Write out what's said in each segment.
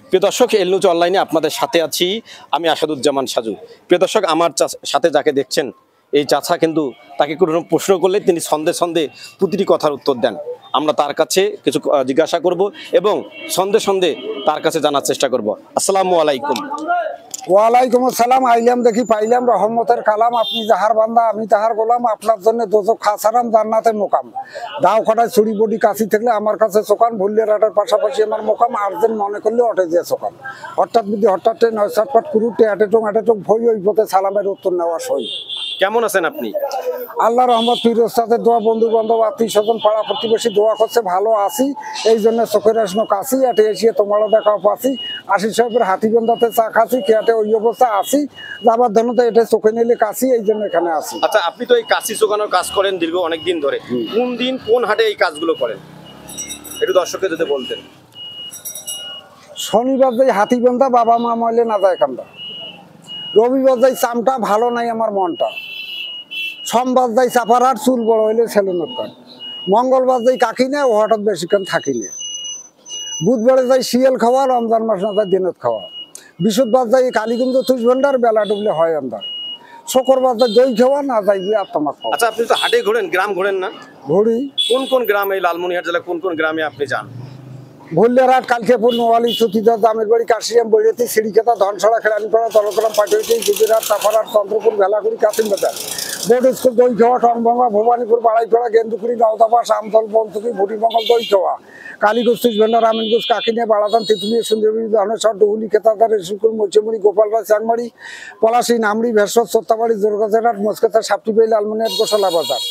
প্রিয় দর্শক, এল নিউজ অনলাইনে আপনাদের সাথে আছি আমি আসাদুজ্জামান সাজু। প্রিয় দর্শক, আমার সাথে যাকে দেখছেন এই চাচা কিন্তু তাকে কোনো প্রশ্ন করলে তিনি ছন্দে ছন্দে প্রতিটি কথার উত্তর দেন। আমরা তার কাছে কিছু জিজ্ঞাসা করব এবং ছন্দে ছন্দে তার কাছে জানার চেষ্টা করব। আসসালামু আলাইকুম। ওয়ালাইকুম আসসালাম। আইলাম দেখি পাইলাম রহমতের কালাম, আপনি যাহার বান্দা আমি তাহার গোলাম, আপনার জন্য দোজখ খাসারাম জান্নাতে মোকাম। দাও খটায় ছুরি বডি কাশি থাকলে আমার কাছে সোকান, ভুল্লের আটার পাশাপাশি আমার মোকাম, আর্জেন্ট মনে করলে অটে দিয়ে সোকান। হঠাৎ বিধি হঠাৎ নয় চটপট কুরুটে আটেটুক ভই ওই পথে সালামের উত্তর নেওয়া সই। কেমন আছেন আপনি? আল্লাহ রহমত, পীর ওস্তাদের দোয়া, বন্ধু বান্ধব আত্মীয় স্বজন পাড়া প্রতিবেশী দোয়া করছে, ভালো আছি। এই জন্য চোখের আসনো কাশি এটে এসিয়ে তোমারও দেখা পাচ্ছি। আশিস সাহেবের হাতিবন্ধাতে চা খাচ্ছি, কেটে ওই অবস্থা আসি যাবার ধরুন তো এটা চোখে নিলে কাশি, এই জন্য এখানে আসি। আচ্ছা, আপনি তো এই কাশি চোখানোর কাজ করেন দীর্ঘ অনেক দিন ধরে। কোন দিন কোন হাটে এই কাজগুলো করেন একটু দর্শককে যদি বলতেন। শনিবার যাই হাতিবন্ধা, বাবা মা ময়লে না যায় কান্দা। রবিবার যাই চামটা ভালো নাই আমার মনটা। সোমবার যাই চাপারহাট, চুল বড় হইলে সেলুনের কাট। মঙ্গলবার যাই কাকি নেয়, ও হঠাৎ বেশিক্ষণ থাকি নে। বুধবারে যাই শিয়াল খাওয়া, রমজান মাস না যায় দিনত খাওয়া। বৃহস্পতিবার যাই কালীগঞ্জ তুষ ভান্ডার, বেলা ডুবলে হয় আন্দার। শুক্রবার যাই দই খাওয়া, না যাই আত্মা খাওয়া। আচ্ছা, আপনি তো হাটে ঘোরেন, গ্রাম ঘোরেন না? ঘুরি। কোন কোন গ্রামে, এই লালমনিরহাট জেলায় কোন কোন গ্রামে আপনি যান? ভুল্লেরহাট, কালকেপুর, নোয়ালি, সতীদার, দামের বাড়ি, কাশিয়াম, বৈরতি, সিঁড়িখাতা, ধনসড়া, খেরানিপাড়া, তলকলাম, পাটুইটি, গুজরাট, চাপারহাট, চন্দ্রপুর, ভেলাগুড়ি, কাশিমবাজার, বোর্ড স্কুল, দইখাওয়া, টনভঙ্গা, ভবানীপুর, বাড়াইপাড়া, গেন্দুকুড়ি, নওদাপাস, আমতল, বনতুকি, ভুটিমঙ্গল, দইখাওয়া, কালীগঞ্জ, তুষভান্ডার, আমিনগঞ্জ, কাকিনিয়া, বাড়াদান, তেঁতুলিয়া, সুন্দরবনী, ধনেশ্বর, ডুহুলি, খেতাদার, রেশমপুর, মৈচমুড়ি, গোপালগঞ্জ, চাংমারি, পলাশী, নামড়ি, ভেরসর, চোত্তাবাড়ি, দুর্গাজারহাট, মস্কেতা, সাপটিপাই, লালমনিরহাট, গোসালা বাজার।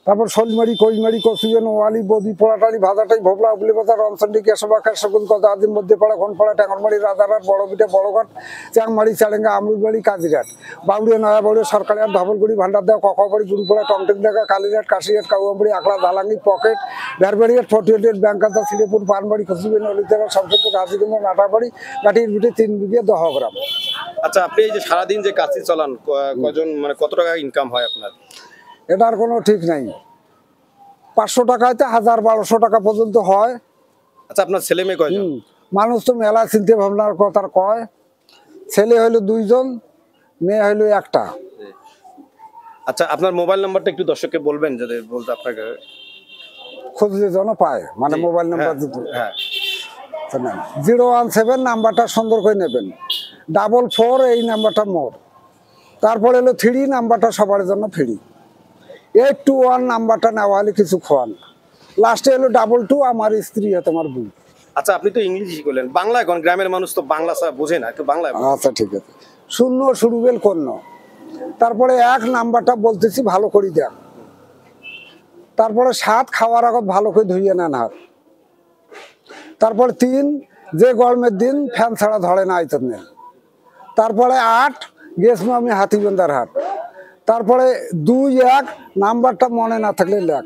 তারপর শোলমারি, কইমারি, কচুয়া, নোয়ালি, বদি, পোড়াটালি, ভাজাটাই, ভোবলা, উবলি বাজার, রমচন্ডি, কেশবা, কেশগুন, কদাদিন, মধ্যপাড়া, ঘনপাড়া, ট্যাঙ্গরমারি, রাজারহাট, বড়বিটা, বড়ঘাট, চ্যাংমারি, চালেঙ্গা, আমরুলবাড়ি, কাজিরহাট, বাউড়িয়া, নয়াবাড়িয়া, সরকারিহাট, ধবলগুড়ি, ভান্ডারদেওয়া, কখাবাড়ি, গুরুপাড়া, টমটেকডাঙ্গা, কালীরহাট, কাশিরহাট, কাউয়াবাড়ি, আকড়া, ধালাঙ্গি, পকেট, বেরবাড়িহাট, 48, ব্যাংকাতা, শ্রীপুর, পানবাড়ি, কচুবিন, নলিতারা, শমশেরপুর, হাজিগঞ্জ, নাটাবাড়ি, গাটির বিটে, 3 বিঘে, দহগ্রাম। আচ্ছা, আপনি এই যে সারাদিন যে কাশি চালান, কজন মানে কত টাকা ইনকাম হয় আপনার? এটার কোনো ঠিক নাই। 500 টাকা হইতে 1000-1200 টাকা পর্যন্ত হয়। আচ্ছা, আপনার ছেলে মেয়ে কয়জন? মানুষ তো মেলা চিন্তা ভাবনার কথা কয়। ছেলে হইলো 2 জন, মেয়ে হইলো 1টা। আচ্ছা, আপনার মোবাইল নাম্বারটা একটু দর্শককে বলবেন, যদি বলতে আপনাকে খুঁজলে যেন পায়, মানে মোবাইল নাম্বার দিতে। হ্যাঁ, 017 নাম্বারটা সুন্দর করে নেবেন, 44 এই নাম্বারটা মোর। তারপরে হলো 3 নাম্বারটা সবার জন্য ফ্রি। 821 নাম্বারটা নেওয়া হলে কিছু খোয়ান। লাস্টে হলো 22 আমার স্ত্রী, তোমার বউ। আচ্ছা, আপনি তো ইংলিশ শিখলেন, বাংলা এখন গ্রামের মানুষ তো বাংলা বোঝে না, একটু বাংলায় বলুন। আচ্ছা ঠিক আছে। 0 শুরু বেল কর্ণ, তারপরে 1 নাম্বারটা বলতেছি ভালো করে দেখ। তারপরে 7 খাওয়ার আগত ভালো করে ধুইয়ে নেন হাত। তারপরে 3 যে গরমের দিন ফ্যান ছাড়া ধরে না আইতেন নেন। তারপরে 8 গেছিলাম আমি হাতিবন্ধার হাট। তারপরে 2-1 নাম্বারটা মনে না থাকলে লেখ।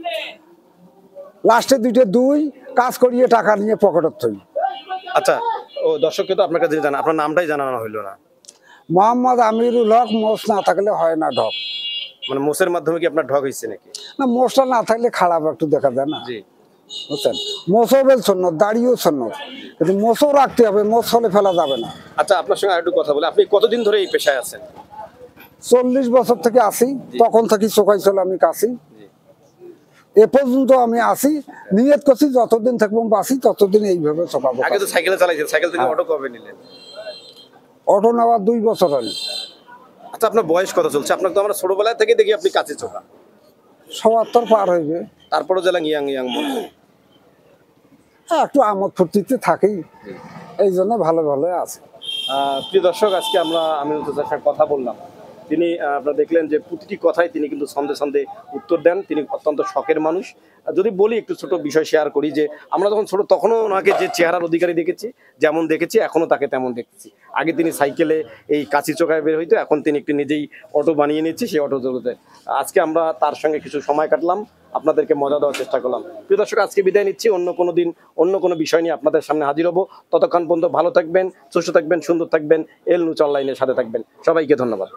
লাস্টে 2টে 2 কাজ করিয়ে টাকা নিয়ে পকেটত থই। আচ্ছা, ও দর্শককে তো আপনার কাছে জানা, আপনার নামটাই জানানো হইলো না। মোহাম্মদ আমিরুল হক, মোষ না থাকলে হয় না ঢক। মানে মোষের মাধ্যমে কি আপনার ঢক হয়েছে নাকি? না, মোষটা না থাকলে খারাপ একটু দেখা যায় না। জি, বুঝছেন, মোষও বেল শূন্য, দাড়িও শূন্য, কিন্তু মোষও রাখতে হবে, মোষ হলে ফেলা যাবে না। আচ্ছা, আপনার সঙ্গে আরেকটু কথা বলে, আপনি কতদিন ধরে এই পেশায় আছেন? 40 বছর থেকে আসি, তখন থেকে চোখাই চলে আমি কাশি। এ পর্যন্ত আমি আসি, নিয়ত করছি যতদিন থাকবো বাসি ততদিন এইভাবে চোখাবো। আগে তো সাইকেলে চালাইছেন, সাইকেল থেকে অটো কবে নিলেন? অটো নেওয়া 2 বছর হলো। আচ্ছা, আপনার বয়স কত চলছে? আপনাকে তো আমরা ছোটবেলা থেকে দেখি আপনি কাছে চোখা। 77 পার হইবে। তারপরে জেলা ইয়াং ইয়াং মনে একটু আমোদ ফুর্তিতে থাকি, এই জন্য ভালো ভালো আছে। প্রিয় দর্শক, আজকে আমরা আমিনুল চাচার সাথে কথা বললাম। তিনি আপনারা দেখলেন যে প্রতিটি কথাই তিনি কিন্তু ছন্দে ছন্দে উত্তর দেন। তিনি অত্যন্ত শখের মানুষ। যদি বলি একটু ছোট বিষয় শেয়ার করি, যে আমরা যখন ছোট তখনও ওনাকে যে চেহারার অধিকারী দেখেছি, যেমন দেখেছি এখনও তাকে তেমন দেখছি। আগে তিনি সাইকেলে এই কাঁচি চোখায় বের হইতো, এখন তিনি একটু নিজেই অটো বানিয়ে নিচ্ছে, সেই অটো জগতে। আজকে আমরা তার সঙ্গে কিছু সময় কাটলাম, আপনাদেরকে মজা দেওয়ার চেষ্টা করলাম। প্রিয় দর্শক, আজকে বিদায় নিচ্ছি। অন্য কোনো দিন অন্য কোনো বিষয় নিয়ে আপনাদের সামনে হাজির হব। ততক্ষণ পর্যন্ত ভালো থাকবেন, সুস্থ থাকবেন, সুন্দর থাকবেন, এল নিউজ অনলাইনের সাথে থাকবেন। সবাইকে ধন্যবাদ।